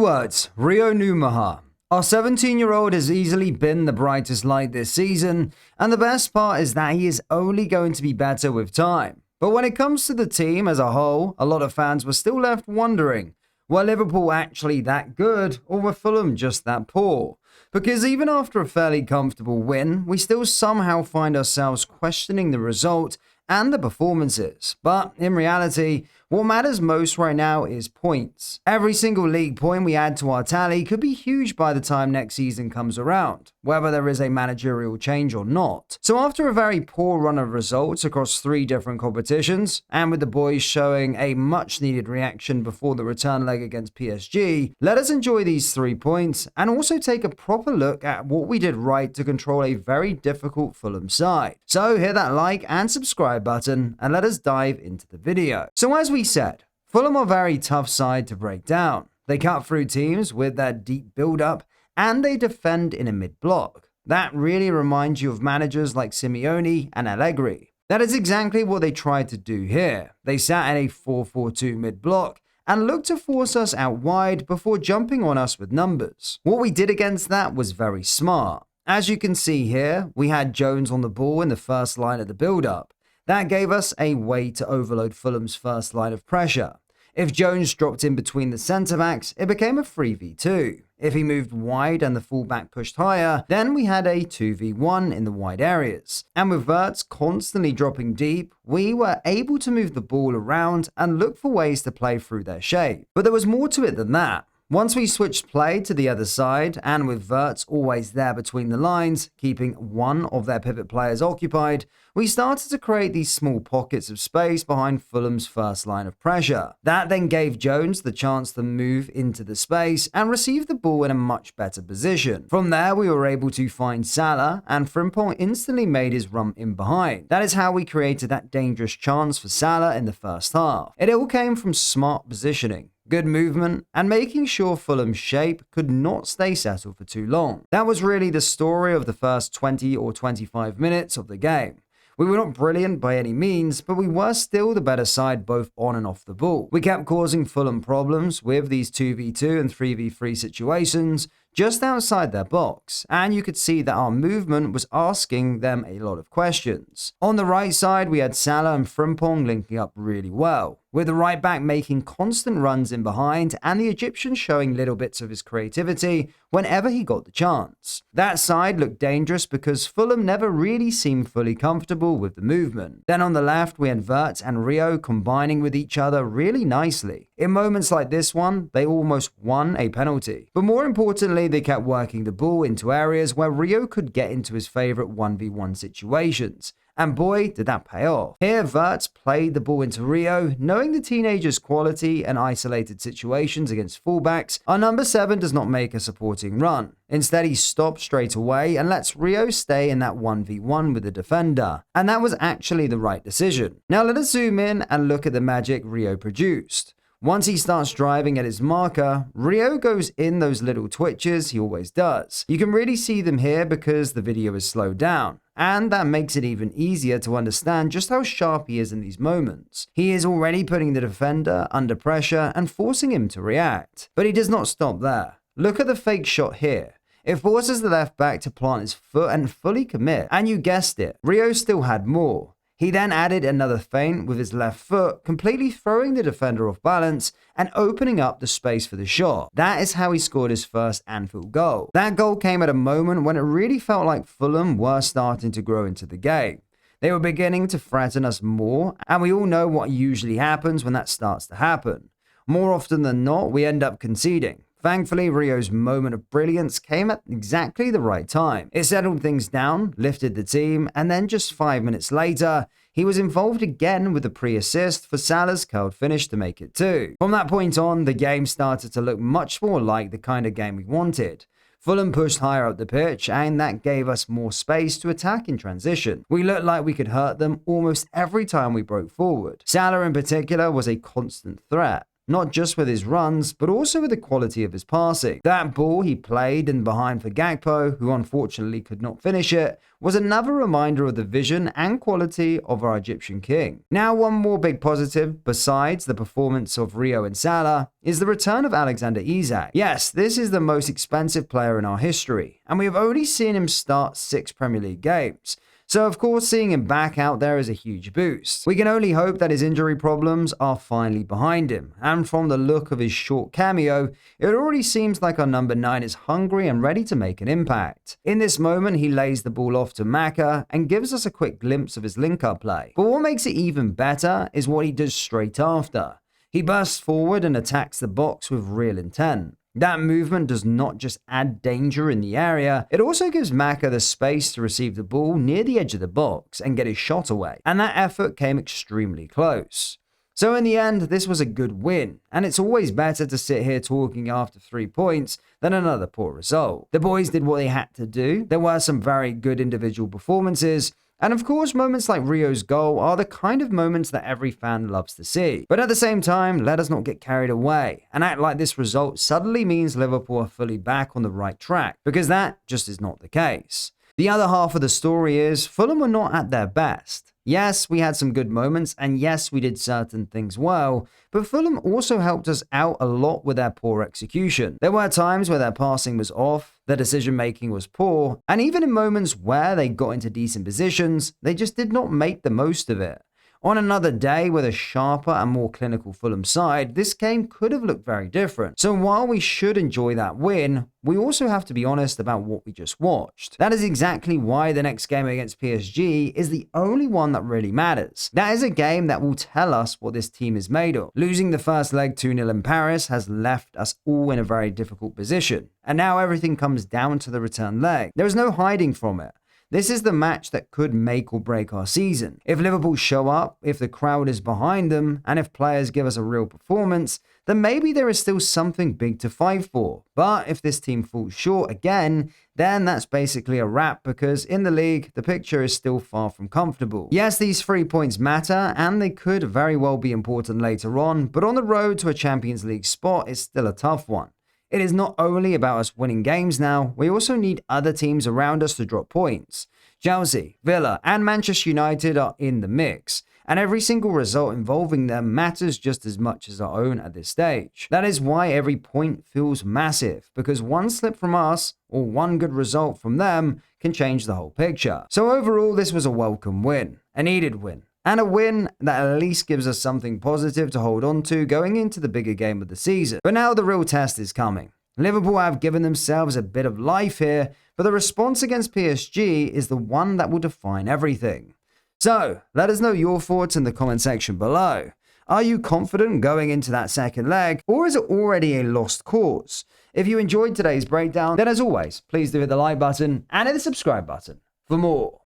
words, Rio Ngumoha. Our 17-year-old has easily been the brightest light this season, and the best part is that he is only going to be better with time. But when it comes to the team as a whole, a lot of fans were still left wondering, were Liverpool actually that good, or were Fulham just that poor? Because even after a fairly comfortable win, we still somehow find ourselves questioning the result and the performances. But in reality, what matters most right now is points. Every single league point we add to our tally could be huge by the time next season comes around, whether there is a managerial change or not. So after a very poor run of results across 3 different competitions, and with the boys showing a much needed reaction before the return leg against PSG, let us enjoy these 3 points and also take a proper look at what we did right to control a very difficult Fulham side. So hit that like and subscribe button and let us dive into the video. So as we said, Fulham are a very tough side to break down. They cut through teams with their deep build-up and they defend in a mid-block. That really reminds you of managers like Simeone and Allegri. That is exactly what they tried to do here. They sat in a 4-4-2 mid-block and looked to force us out wide before jumping on us with numbers. What we did against that was very smart. As you can see here, we had Jones on the ball in the first line of the build-up. That gave us a way to overload Fulham's first line of pressure. If Jones dropped in between the centre-backs, it became a 3v2. If he moved wide and the fullback pushed higher, then we had a 2v1 in the wide areas. And with Wirtz constantly dropping deep, we were able to move the ball around and look for ways to play through their shape. But there was more to it than that. Once we switched play to the other side, and with Wirtz always there between the lines, keeping one of their pivot players occupied, we started to create these small pockets of space behind Fulham's first line of pressure. That then gave Jones the chance to move into the space and receive the ball in a much better position. From there, we were able to find Salah, and Frimpong instantly made his run in behind. That is how we created that dangerous chance for Salah in the first half. It all came from smart positioning, good movement, and making sure Fulham's shape could not stay settled for too long. That was really the story of the first 20 or 25 minutes of the game. We were not brilliant by any means, but we were still the better side both on and off the ball. We kept causing Fulham problems with these 2v2 and 3v3 situations just outside their box, and you could see that our movement was asking them a lot of questions. On the right side, we had Salah and Frimpong linking up really well, with the right back making constant runs in behind and the Egyptian showing little bits of his creativity whenever he got the chance. That side looked dangerous because Fulham never really seemed fully comfortable with the movement. Then on the left, we had Wirtz and Rio combining with each other really nicely. In moments like this one, they almost won a penalty. But more importantly, they kept working the ball into areas where Rio could get into his favourite 1v1 situations. And boy, did that pay off. Here, Wirtz played the ball into Rio, knowing the teenager's quality and isolated situations against fullbacks. Our number 7 does not make a supporting run. Instead, he stops straight away and lets Rio stay in that 1v1 with the defender. And that was actually the right decision. Now let us zoom in and look at the magic Rio produced. Once he starts driving at his marker, Rio goes in those little twitches he always does. You can really see them here because the video is slowed down, and that makes it even easier to understand just how sharp he is in these moments. He is already putting the defender under pressure and forcing him to react. But he does not stop there. Look at the fake shot here. It forces the left back to plant his foot and fully commit. And you guessed it, Rio still had more. He then added another feint with his left foot, completely throwing the defender off balance and opening up the space for the shot. That is how he scored his first Anfield goal. That goal came at a moment when it really felt like Fulham were starting to grow into the game. They were beginning to threaten us more, and we all know what usually happens when that starts to happen. More often than not, we end up conceding. Thankfully, Rio's moment of brilliance came at exactly the right time. It settled things down, lifted the team, and then just 5 minutes later, he was involved again with a pre-assist for Salah's curled finish to make it 2. From that point on, the game started to look much more like the kind of game we wanted. Fulham pushed higher up the pitch, and that gave us more space to attack in transition. We looked like we could hurt them almost every time we broke forward. Salah in particular was a constant threat. not just with his runs, but also with the quality of his passing. That ball he played in behind for Gakpo, who unfortunately could not finish it, was another reminder of the vision and quality of our Egyptian king. Now, one more big positive, besides the performance of Rio and Salah, is the return of Alexander Isak. Yes, this is the most expensive player in our history, and we have only seen him start 6 Premier League games. So of course, seeing him back out there is a huge boost. We can only hope that his injury problems are finally behind him, and from the look of his short cameo, it already seems like our number 9 is hungry and ready to make an impact. In this moment, he lays the ball off to Maka and gives us a quick glimpse of his link-up play. But what makes it even better is what he does straight after. He bursts forward and attacks the box with real intent. That movement does not just add danger in the area, it also gives Maka the space to receive the ball near the edge of the box and get his shot away, and that effort came extremely close. So in the end, this was a good win, and it's always better to sit here talking after 3 points than another poor result. The boys did what they had to do, there were some very good individual performances, and of course, moments like Rio's goal are the kind of moments that every fan loves to see. But at the same time, let us not get carried away and act like this result suddenly means Liverpool are fully back on the right track, because that just is not the case. The other half of the story is Fulham were not at their best. Yes, we had some good moments, and yes, we did certain things well, but Fulham also helped us out a lot with their poor execution. There were times where their passing was off, their decision-making was poor, and even in moments where they got into decent positions, they just did not make the most of it. On another day with a sharper and more clinical Fulham side, this game could have looked very different. So while we should enjoy that win, we also have to be honest about what we just watched. That is exactly why the next game against PSG is the only one that really matters. That is a game that will tell us what this team is made of. Losing the first leg 2-0 in Paris has left us all in a very difficult position. And now everything comes down to the return leg. There is no hiding from it. This is the match that could make or break our season. If Liverpool show up, if the crowd is behind them, and if players give us a real performance, then maybe there is still something big to fight for. But if this team falls short again, then that's basically a wrap, because in the league, the picture is still far from comfortable. Yes, these 3 points matter, and they could very well be important later on, but on the road to a Champions League spot is still a tough one. It is not only about us winning games now, we also need other teams around us to drop points. Chelsea, Villa, and Manchester United are in the mix, and every single result involving them matters just as much as our own at this stage. That is why every point feels massive, because one slip from us, or one good result from them, can change the whole picture. So overall, this was a welcome win, a needed win, and a win that at least gives us something positive to hold on to going into the bigger game of the season. But now the real test is coming. Liverpool have given themselves a bit of life here, but the response against PSG is the one that will define everything. So, let us know your thoughts in the comment section below. Are you confident going into that second leg, or is it already a lost cause? If you enjoyed today's breakdown, then as always, please do hit the like button and hit the subscribe button for more.